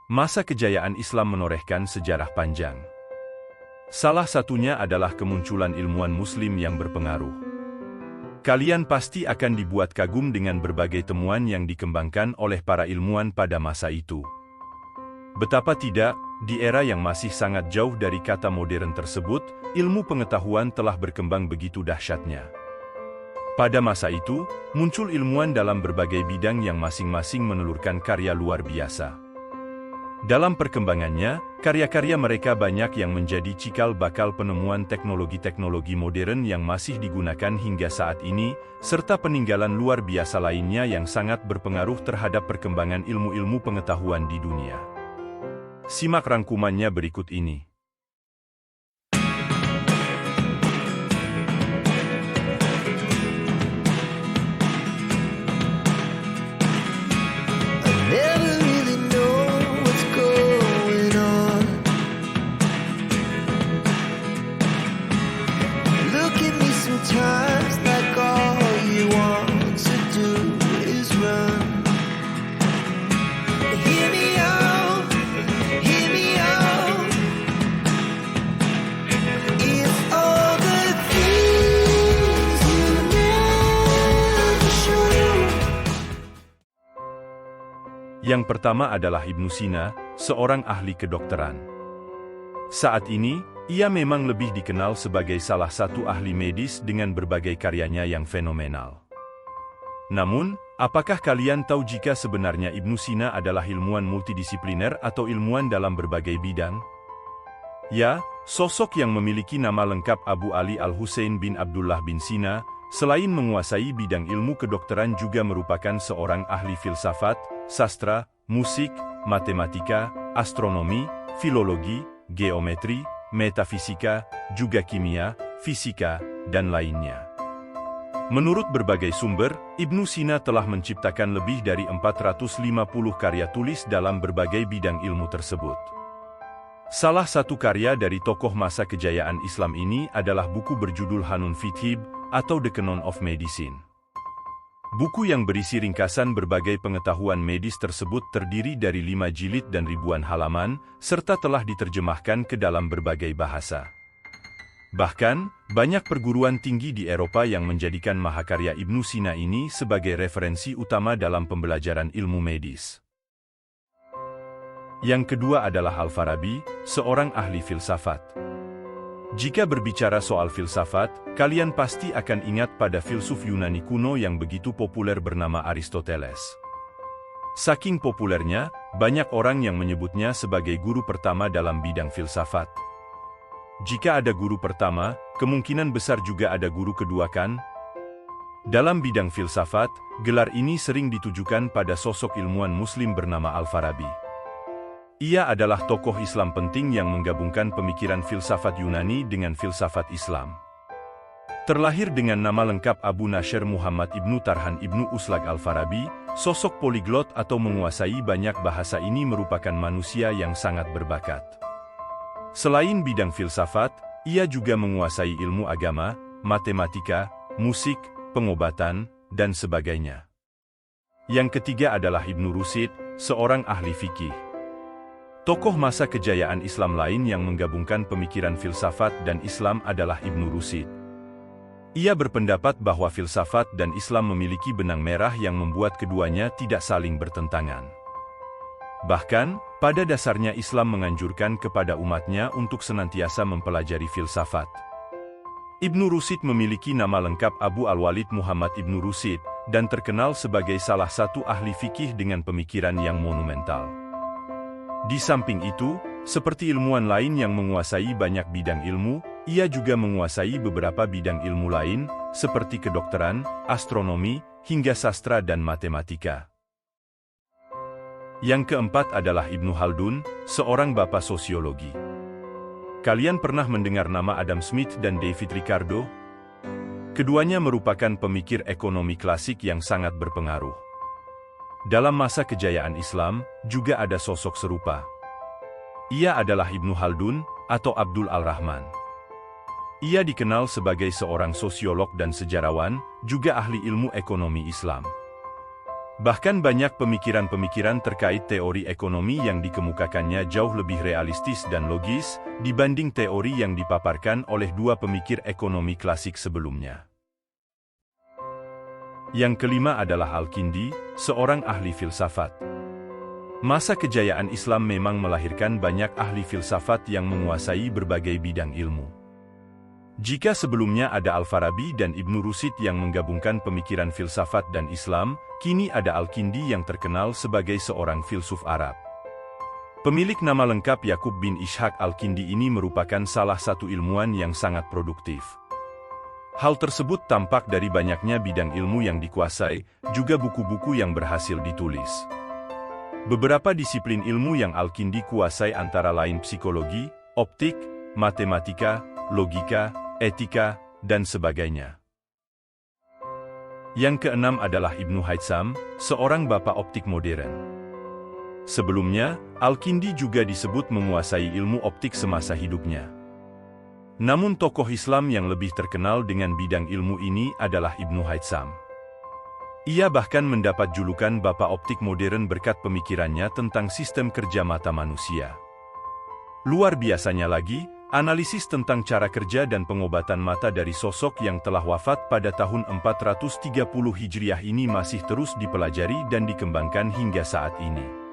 masa kejayaan Islam menorehkan sejarah panjang. Salah satunya adalah kemunculan ilmuwan Muslim yang berpengaruh. Kalian pasti akan dibuat kagum dengan berbagai temuan yang dikembangkan oleh para ilmuwan pada masa itu. Betapa tidak, di era yang masih sangat jauh dari kata modern tersebut, ilmu pengetahuan telah berkembang begitu dahsyatnya. Pada masa itu, muncul ilmuwan dalam berbagai bidang yang masing-masing menelurkan karya luar biasa. Dalam perkembangannya, karya-karya mereka banyak yang menjadi cikal bakal penemuan teknologi-teknologi modern yang masih digunakan hingga saat ini, serta peninggalan luar biasa lainnya yang sangat berpengaruh terhadap perkembangan ilmu-ilmu pengetahuan di dunia. Simak rangkumannya berikut ini. Yang pertama adalah Ibnu Sina, seorang ahli kedokteran. Saat ini, ia memang lebih dikenal sebagai salah satu ahli medis dengan berbagai karyanya yang fenomenal. Namun, apakah kalian tahu jika sebenarnya Ibnu Sina adalah ilmuwan multidisipliner atau ilmuwan dalam berbagai bidang? Ya, sosok yang memiliki nama lengkap Abu Ali Al-Husain bin Abdullah bin Sina, selain menguasai bidang ilmu kedokteran juga merupakan seorang ahli filsafat, sastra, musik, matematika, astronomi, filologi, geometri, metafisika, juga kimia, fisika, dan lainnya. Menurut berbagai sumber, Ibnu Sina telah menciptakan lebih dari 450 karya tulis dalam berbagai bidang ilmu tersebut. Salah satu karya dari tokoh masa kejayaan Islam ini adalah buku berjudul Hanun fi Thib atau The Canon of Medicine. Buku yang berisi ringkasan berbagai pengetahuan medis tersebut terdiri dari 5 jilid dan ribuan halaman, serta telah diterjemahkan ke dalam berbagai bahasa. Bahkan, banyak perguruan tinggi di Eropa yang menjadikan mahakarya Ibnu Sina ini sebagai referensi utama dalam pembelajaran ilmu medis. Yang kedua adalah Al-Farabi, seorang ahli filsafat. Jika berbicara soal filsafat, kalian pasti akan ingat pada filsuf Yunani kuno yang begitu populer bernama Aristoteles. Saking populernya, banyak orang yang menyebutnya sebagai guru pertama dalam bidang filsafat. Jika ada guru pertama, kemungkinan besar juga ada guru kedua, kan? Dalam bidang filsafat, gelar ini sering ditujukan pada sosok ilmuwan Muslim bernama Al-Farabi. Ia adalah tokoh Islam penting yang menggabungkan pemikiran filsafat Yunani dengan filsafat Islam. Terlahir dengan nama lengkap Abu Nashr Muhammad Ibnu Tarhan Ibnu Uslak Al-Farabi, sosok poliglot atau menguasai banyak bahasa ini merupakan manusia yang sangat berbakat. Selain bidang filsafat, ia juga menguasai ilmu agama, matematika, musik, pengobatan, dan sebagainya. Yang ketiga adalah Ibnu Rushd, seorang ahli fikih. Tokoh masa kejayaan Islam lain yang menggabungkan pemikiran filsafat dan Islam adalah Ibnu Rushd. Ia berpendapat bahwa filsafat dan Islam memiliki benang merah yang membuat keduanya tidak saling bertentangan. Bahkan, pada dasarnya Islam menganjurkan kepada umatnya untuk senantiasa mempelajari filsafat. Ibnu Rushd memiliki nama lengkap Abu Al-Walid Muhammad Ibnu Rushd dan terkenal sebagai salah satu ahli fikih dengan pemikiran yang monumental. Di samping itu, seperti ilmuwan lain yang menguasai banyak bidang ilmu, ia juga menguasai beberapa bidang ilmu lain, seperti kedokteran, astronomi, hingga sastra dan matematika. Yang keempat adalah Ibnu Khaldun, seorang bapak sosiologi. Kalian pernah mendengar nama Adam Smith dan David Ricardo? Keduanya merupakan pemikir ekonomi klasik yang sangat berpengaruh. Dalam masa kejayaan Islam, juga ada sosok serupa. Ia adalah Ibnu Khaldun, atau Abdul Al-Rahman. Ia dikenal sebagai seorang sosiolog dan sejarawan, juga ahli ilmu ekonomi Islam. Bahkan banyak pemikiran-pemikiran terkait teori ekonomi yang dikemukakannya jauh lebih realistis dan logis dibanding teori yang dipaparkan oleh dua pemikir ekonomi klasik sebelumnya. Yang kelima adalah Al-Kindi, seorang ahli filsafat. Masa kejayaan Islam memang melahirkan banyak ahli filsafat yang menguasai berbagai bidang ilmu. Jika sebelumnya ada Al-Farabi dan Ibnu Rushd yang menggabungkan pemikiran filsafat dan Islam, kini ada Al-Kindi yang terkenal sebagai seorang filsuf Arab. Pemilik nama lengkap Yakub bin Ishaq Al-Kindi ini merupakan salah satu ilmuwan yang sangat produktif. Hal tersebut tampak dari banyaknya bidang ilmu yang dikuasai, juga buku-buku yang berhasil ditulis. Beberapa disiplin ilmu yang Al-Kindi kuasai antara lain psikologi, optik, matematika, logika, etika, dan sebagainya. Yang keenam adalah Ibnu Haytham, seorang bapak optik modern. Sebelumnya, Al-Kindi juga disebut menguasai ilmu optik semasa hidupnya. Namun tokoh Islam yang lebih terkenal dengan bidang ilmu ini adalah Ibnu Haytham. Ia bahkan mendapat julukan bapak optik modern berkat pemikirannya tentang sistem kerja mata manusia. Luar biasanya lagi, analisis tentang cara kerja dan pengobatan mata dari sosok yang telah wafat pada tahun 430 Hijriah ini masih terus dipelajari dan dikembangkan hingga saat ini.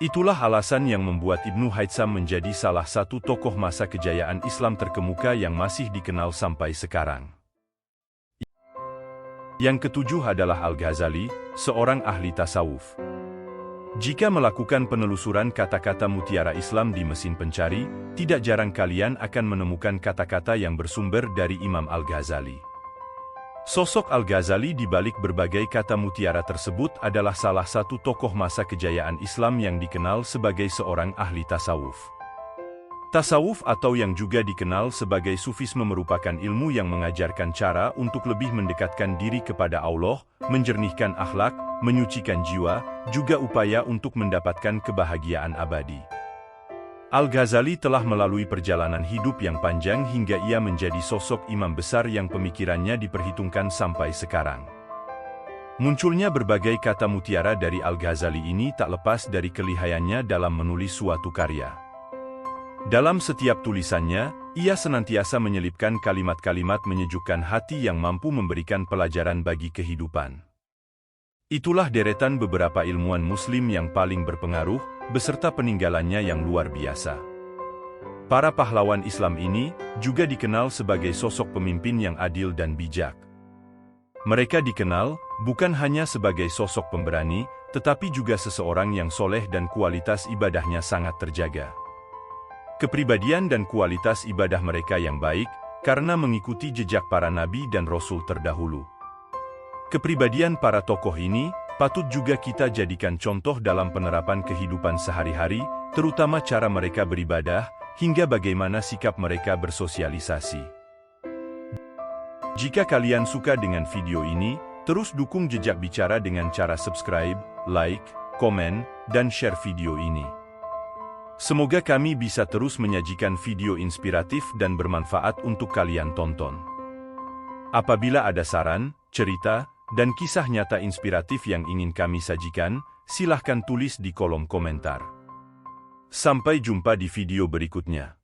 Itulah alasan yang membuat Ibnu Haytham menjadi salah satu tokoh masa kejayaan Islam terkemuka yang masih dikenal sampai sekarang. Yang ketujuh adalah Al-Ghazali, seorang ahli tasawuf. Jika melakukan penelusuran kata-kata mutiara Islam di mesin pencari, tidak jarang kalian akan menemukan kata-kata yang bersumber dari Imam Al-Ghazali. Sosok Al-Ghazali di balik berbagai kata mutiara tersebut adalah salah satu tokoh masa kejayaan Islam yang dikenal sebagai seorang ahli tasawuf. Tasawuf atau yang juga dikenal sebagai sufisme merupakan ilmu yang mengajarkan cara untuk lebih mendekatkan diri kepada Allah, menjernihkan akhlak, menyucikan jiwa, juga upaya untuk mendapatkan kebahagiaan abadi. Al-Ghazali telah melalui perjalanan hidup yang panjang hingga ia menjadi sosok imam besar yang pemikirannya diperhitungkan sampai sekarang. Munculnya berbagai kata mutiara dari Al-Ghazali ini tak lepas dari kelihayannya dalam menulis suatu karya. Dalam setiap tulisannya, ia senantiasa menyelipkan kalimat-kalimat menyejukkan hati yang mampu memberikan pelajaran bagi kehidupan. Itulah deretan beberapa ilmuwan Muslim yang paling berpengaruh, beserta peninggalannya yang luar biasa. Para pahlawan Islam ini juga dikenal sebagai sosok pemimpin yang adil dan bijak. Mereka dikenal bukan hanya sebagai sosok pemberani, tetapi juga seseorang yang soleh dan kualitas ibadahnya sangat terjaga. Kepribadian dan kualitas ibadah mereka yang baik, karena mengikuti jejak para nabi dan rasul terdahulu. Kepribadian para tokoh ini patut juga kita jadikan contoh dalam penerapan kehidupan sehari-hari, terutama cara mereka beribadah, hingga bagaimana sikap mereka bersosialisasi. Jika kalian suka dengan video ini, terus dukung Jejak Bicara dengan cara subscribe, like, komen, dan share video ini. Semoga kami bisa terus menyajikan video inspiratif dan bermanfaat untuk kalian tonton. Apabila ada saran, cerita, dan kisah nyata inspiratif yang ingin kami sajikan, silahkan tulis di kolom komentar. Sampai jumpa di video berikutnya.